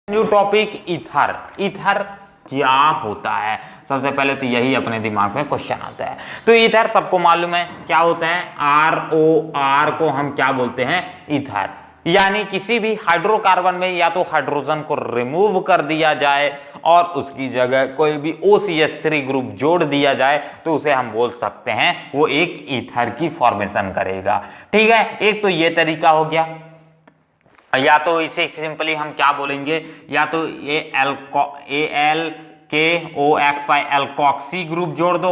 New topic ether. Ether क्या होता है, सबसे पहले तो यही अपने दिमाग में क्वेश्चन आता है। तो ईथर सबको मालूम है क्या होता है, ROR को हम क्या बोलते हैं, ईथर। यानी किसी भी हाइड्रोकार्बन में या तो हाइड्रोजन को रिमूव कर दिया जाए और उसकी जगह कोई भी OCH3 ग्रुप जोड़ दिया जाए तो उसे हम बोल सकते हैं वो एक ईथर की फॉर्मेशन करेगा। ठीक है, एक तो ये तरीका हो गया। या तो इसे सिंपली हम क्या बोलेंगे, या तो ये ALKOXY एल्कोक्सी ग्रुप जोड़ दो,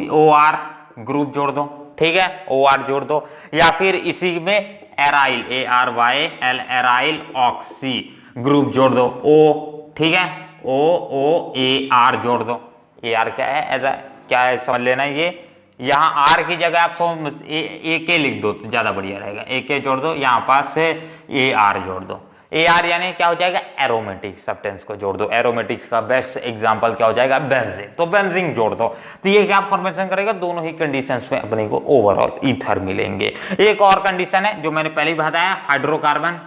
OR ग्रुप जोड़ दो, ठीक है, OR जोड़ दो, या फिर इसी में aryl ARYL aryl oxy group जोड़ दो, O, ठीक है, OOAR जोड़ दो। AR क्या है, ऐसा क्या है समझ लेना। ये यहाँ R की जगह आप AK लिख दो तो ज्यादा बढ़िया रहेगा, AK जोड़ दो, यहाँ पास से AR जोड़ दो। AR यानी क्या हो जाएगा, एरोमेटिक सब्सटेंस को जोड़ दो। एरोमेटिक्स का बेस्ट एग्जांपल क्या हो जाएगा, बेंजीन, तो बेंजीन जोड़ दो। तो ये क्या फॉर्मेशन करेगा, दोनों ही कंडीशंस में अपने को ओवरऑल ईथर मिलेंगे। एक और कंडीशन है जो मैंने पहले ही बताया, हाइड्रोकार्बन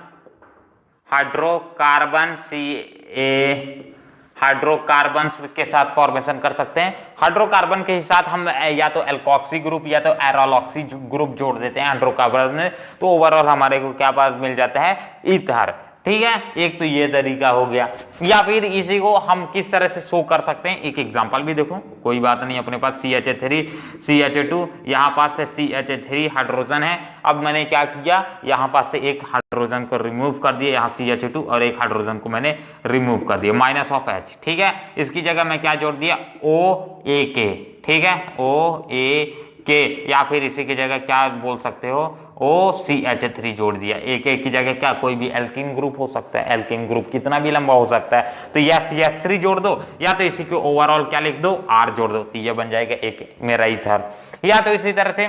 हाइड्रोकार्बन के साथ फॉर्मेशन कर सकते हैं। हाइड्रोकार्बन के साथ हम या तो एल्कोक्सी ग्रुप या तो एरालॉक्सी ग्रुप जोड़ देते हैं हाइड्रोकार्बन में, तो ओवरऑल हमारे को क्या पास मिल जाता है, ईथर। ठीक है, एक तो ये तरीका हो गया। या फिर इसी को हम किस तरह से शो कर सकते हैं, एक एग्जांपल भी देखो, कोई बात नहीं, अपने पास CH3 CH2, यहाँ पास से CH3 हाइड्रोजन है। अब मैंने क्या किया, यहाँ पास से एक हाइड्रोजन को रिमूव कर दिया, यहाँ CH2 और एक हाइड्रोजन को मैंने रिमूव कर दिया, -H, ठीक है। इसकी जगह मैं क्या जोड़ दिया, OAK, ठीक है, OAK, या फिर इसी की जगह क्या बोल सकते हो, OCH3 जोड़ दिया। एक की जगह क्या, कोई भी एल्कीन ग्रुप हो सकता है, एल्कीन ग्रुप कितना भी लंबा हो सकता है, तो या CH3 जोड़ दो, या तो इसी को ओवरऑल क्या लिख दो, R जोड़ दो, तो ये बन जाएगा एक मेरा ईथर। या तो इसी तरह से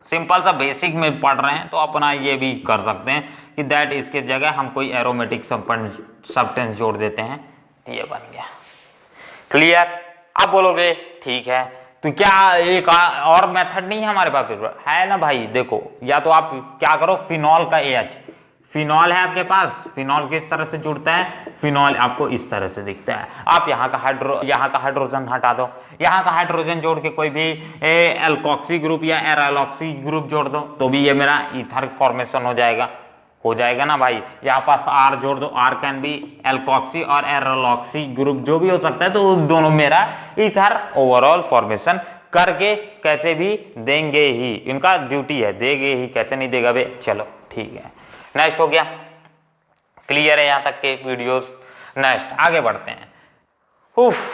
सिंपल सा बेसिक में पढ़ रहे हैं तो अपना ये भी कर सकते हैं कि दैट इसके जगह हम कोई एरोमेटिक सब्सटेंस जोड़ देते हैं, तो ये बन गया। क्लियर, आप बोलोगे ठीक है, तो क्या एक और मेथड नहीं है हमारे पास, है ना भाई। देखो, या तो आप क्या करो, फिनॉल का AH, फिनॉल है आपके पास, फिनॉल किस तरह से जुड़ता है, फिनॉल आपको इस तरह से दिखता है। आप यहाँ का हाइड्रोजन हटा दो, यहाँ का हाइड्रोजन जोड़ के कोई भी एल्कोक्सी ग्रुप या एरालॉक्सी ग्रुप जोड़ दो, तो भी ये मेरा ईथर फॉर्मेशन हो जाएगा ना भाई। यहाँ पास R जोड़ दो, R कैन बी एल्कोक्सी और एरालॉक्सी ग्रुप जो भी हो सकता है, तो दोनों मेरा ईथर ओवरऑल फॉर्मेशन करके कैसे भी देंगे ही, इनका ड्यूटी है, देंगे ही, कैसे नहीं देगा बे। चलो ठीक है, नेक्स्ट हो गया, क्लियर है यहाँ तक के वीडियोस। नेक्स्ट आगे बढ़ते हैं।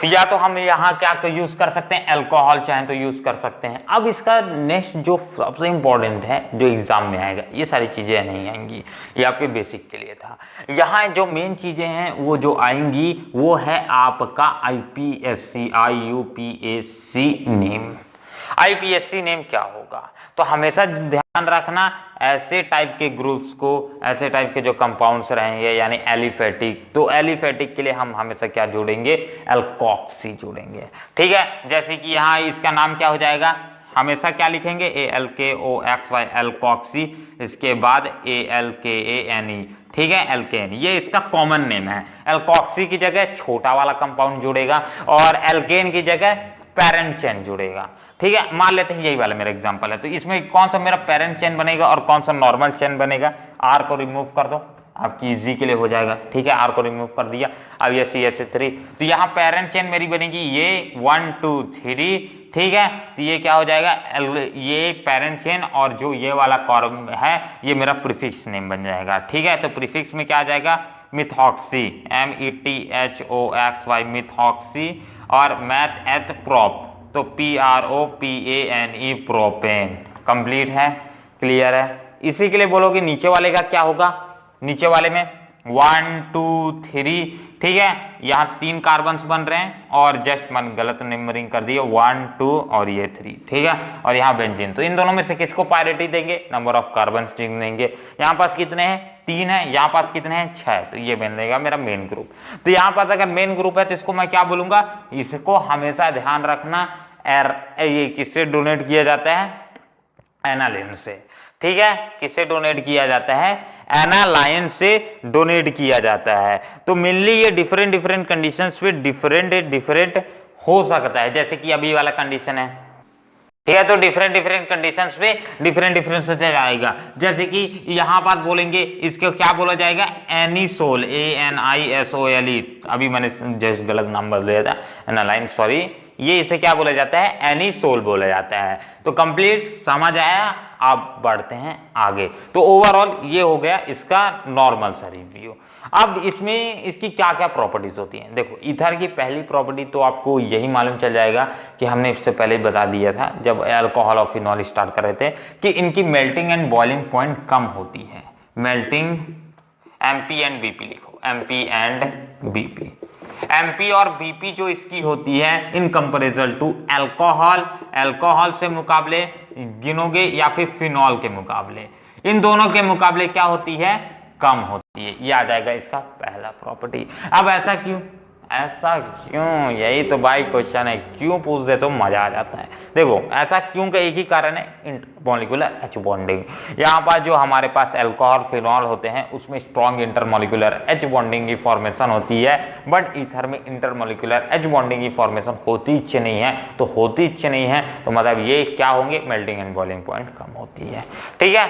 या तो हम यहाँ क्या यूज कर सकते हैं, अल्कोहल चाहे तो यूज कर सकते हैं। अब इसका नेक्स्ट जो सबसे इंपॉर्टेंट है, जो एग्जाम में आएगा, ये सारी चीजें नहीं आएंगी, ये आपके बेसिक के लिए था। यहाँ जो मेन चीजें हैं वो जो आएंगी वो है आपका IUPAC नेम। IPSC नेम क्या होगा, तो हमेशा ध्यान रखना, ऐसे टाइप के ग्रुप्स को, ऐसे टाइप के जो कंपाउंड्स रहेंगे यानी एलिफेटिक, तो एलिफेटिक के लिए हम हमेशा क्या जोड़ेंगे, एल्कोक्सी जोड़ेंगे। ठीक है, जैसे कि यहाँ इसका नाम क्या हो जाएगा, हमेशा क्या लिखेंगे, ALKOXY एल्कोक्सी, इसके बाद ALKANE, ठीक है, एल्केन, ये इसका कॉमन नेम है। एल्कोक्सी की जगह छोटा वाला कंपाउंड जुड़ेगा और एल्केन की जगह पेरेंट चेन जुड़ेगा। ठीक है, मान लेते हैं यही वाला मेरा एग्जांपल है, तो इसमें कौन सा मेरा पेरेंट चेन बनेगा और कौन सा नॉर्मल चेन बनेगा। R को रिमूव कर दो, आपकी इजी के लिए हो जाएगा। ठीक है, R को रिमूव कर दिया, अब ये CH3, तो यहाँ पेरेंट चेन मेरी बनेगी ये 1 2 3, ठीक है, तो ये क्या हो जाएगा, ये पेरेंट चेन, और जो ये वाला कॉलम है ये मेरा प्रीफिक्स नेम बन जाएगा। ठीक है, तो प्रीफिक्स में क्या आ जाएगा, मिथॉक्सी, METHOXY मिथॉक्सी, और मैथ एथ प्रोप, तो PROPANE प्रोपेन। कंप्लीट है, क्लियर है। इसी के लिए बोलोगे नीचे वाले का क्या होगा, नीचे वाले में 1 2 3, ठीक है, यहाँ 3 कार्बन्स बन रहे हैं और जस्ट मन गलत नंबरिंग कर दिए, 1 2 और ये 3, ठीक है, और यहाँ बेंजीन, तो इन दोनों में से किसको प्रायोरिटी देंगे, नंबर ऑफ कार्बन देंगे। यहाँ पास कितने हैं, 3 है, यहाँ पास कितने हैं, 6, तो ये बनेगा मेरा मेन ग्रुप। तो यहाँ पास अगर मेन ग्रुप है तो इसको मैं क्या बोलूंगा, इसको हमेशा ध्यान रखना, ये किससे डोनेट किया जाता है, एनालिन से। ठीक है, किससे डोनेट किया जाता है, एनालाइन से डोनेट किया जाता है। तो मेनली ये डिफरेंट कंडीशंस पे डिफरेंट हो सकता है, जैसे कि अभी वाला कंडीशन है, ठीक है। तो डिफरेंट कंडीशंस पे डिफरेंट से जाएगा। जैसे कि यहां पर बोलेंगे इसको क्या बोला जाएगा, एनिसोल, ANISOLE। अभी मैंने जस्ट गलत नाम बोल दिया था, एनालाइन, सॉरी। ये इसे क्या बोला जाता है, एनिसोल बोला जाता है। तो कंप्लीट समझ आया। अब बढ़ते हैं आगे। तो ओवरऑल ये हो गया इसका नॉर्मल सा रिव्यू। अब इसमें इसकी क्या क्या प्रॉपर्टीज होती हैं। देखो, ईथर की पहली प्रॉपर्टी तो आपको यही मालूम चल जाएगा कि हमने इससे पहले बता दिया था जब अल्कोहल और फिनॉल स्टार्ट कर रहे थे, कि इनकी मेल्टिंग एंड बॉइलिंग पॉइंट कम होती है। मेल्टिंग, MP एंड BP लिखो, MP एंड BP। MP और BP जो इसकी होती है इन कंपेरिजन टू अल्कोहल से मुकाबले गिनोगे या फिर फिनॉल के मुकाबले, इन दोनों के मुकाबले क्या होती है, कम होती है। ये आ जाएगा इसका पहला प्रॉपर्टी। अब ऐसा क्यों, यही तो भाई क्वेश्चन है, क्यों पूछ दे तो मजा आ जाता है। देखो, ऐसा क्यों का एक ही कारण है, इंटरमॉलिक्यूलर H बॉन्डिंग। यहाँ पर जो हमारे पास अल्कोहल फिनॉल होते हैं उसमें स्ट्रॉन्ग इंटरमॉलिक्यूलर H बॉन्डिंग की फॉर्मेशन होती है, बट ईथर में इंटरमॉलिक्यूलर H बॉन्डिंग की फॉर्मेशन होती नहीं है। तो होती नहीं है तो मतलब ये क्या होंगे, मेल्टिंग एंड बॉइलिंग पॉइंट कम होती है। ठीक है,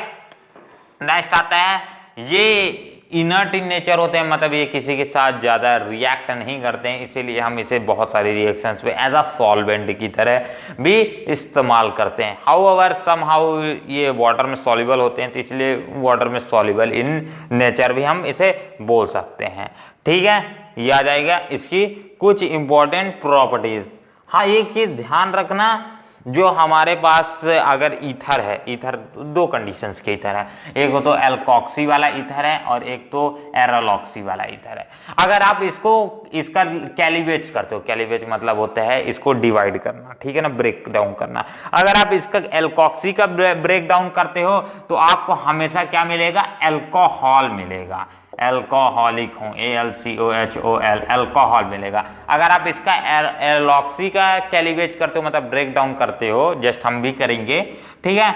नेक्स्ट आता है, ये इनर्ट इन नेचर होते हैं, मतलब ये किसी के साथ ज्यादा रिएक्ट नहीं करते हैं, इसीलिए हम इसे बहुत सारी रिएक्शंस पे एज अ सॉल्वेंट की तरह भी इस्तेमाल करते हैं। हाउएवर समहाउ ये वाटर में सॉल्युबल होते हैं, तो इसलिए वाटर में सॉल्युबल इन नेचर भी हम इसे बोल सकते हैं। ठीक है, ये आ जाएगा इसकी कुछ इंपॉर्टेंट प्रॉपर्टीज। हाँ, एक चीज ध्यान रखना, जो हमारे पास अगर ईथर है, ईथर दो कंडीशंस के ईथर है, एक तो एल्कोक्सी वाला ईथर है और एक तो एरोलॉक्सी वाला ईथर है। अगर आप इसका कैलिब्रेट करते हो, कैलिब्रेट मतलब होता है इसको डिवाइड करना, ठीक है ना, ब्रेक डाउन करना। अगर आप इसका एल्कोक्सी का ब्रेक डाउन करते हो तो आपको हमेशा क्या मिलेगा, एल्कोहल मिलेगा, एल्कोहलिक हो, ALCOHOL, एल्कोहल मिलेगा। अगर आप इसका एरोलॉक्सी का कैलिब्रेट करते हो, मतलब ब्रेक डाउन करते हो, जस्ट हम भी करेंगे, ठीक है।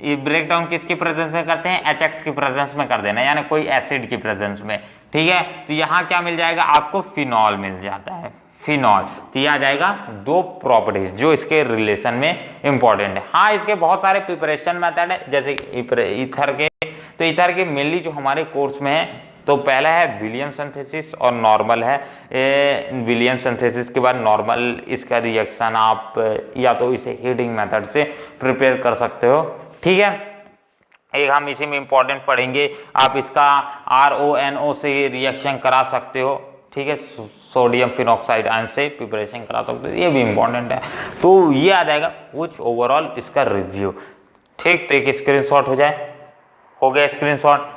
ये ब्रेक डाउन किसकी प्रेजेंस में करते हैं, HX की प्रेजेंस में कर देना, यानी कोई एसिड की प्रेजेंस में, ठीक है। तो यहाँ क्या मिल जाएगा आपको, फिनॉल मिल जाता है, फिनॉल। तो ये आ जाएगा दो प्रॉपर्टीज जो इसके रिलेशन में इंपॉर्टेंट है। हाँ, इसके बहुत सारे प्रिपरेशन मेथड है, जैसे ईथर के, तो ईथर के मेनली जो हमारे कोर्स में है, तो पहला है विलियम सिंथेसिस और नॉर्मल है। विलियम सिंथेसिस के बाद नॉर्मल, इसका रिएक्शन आप या तो इसे हीटिंग मेथड से प्रिपेयर कर सकते हो, ठीक है। एक हम इसी में इंपॉर्टेंट पढ़ेंगे, आप इसका RONO से रिएक्शन करा सकते हो, ठीक है, सोडियम फिनॉक्साइड आयन से प्रिपरेशन करा सकते हो, ये भी इंपॉर्टेंट है। तो ये आ जाएगा कुछ ओवरऑल इसका रिव्यू, ठीक। तो एक स्क्रीनशॉट हो जाए, हो गया स्क्रीनशॉट।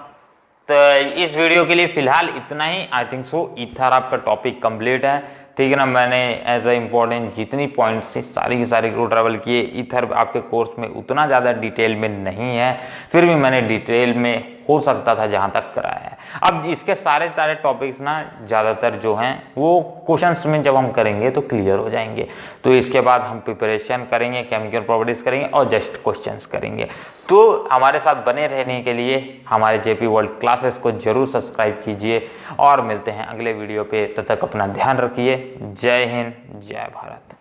तो इस वीडियो के लिए फिलहाल इतना ही। आई थिंक सो ईथर आपका टॉपिक कंप्लीट है, ठीक है ना। मैंने एज ए इम्पोर्टेंट जितनी पॉइंट्स से सारी की सारी को ट्रेवल किए। ईथर आपके कोर्स में उतना ज़्यादा डिटेल में नहीं है, फिर भी मैंने डिटेल में हो सकता था जहाँ तक कराया है। अब इसके सारे टॉपिक्स ना ज़्यादातर जो हैं वो क्वेश्चंस में जब हम करेंगे तो क्लियर हो जाएंगे। तो इसके बाद हम प्रिपरेशन करेंगे, केमिकल प्रॉपर्टीज करेंगे और जस्ट क्वेश्चंस करेंगे। तो हमारे साथ बने रहने के लिए हमारे JP वर्ल्ड क्लासेस को जरूर सब्सक्राइब कीजिए और मिलते हैं अगले वीडियो पे। तब तक अपना ध्यान रखिए। जय हिंद, जय भारत।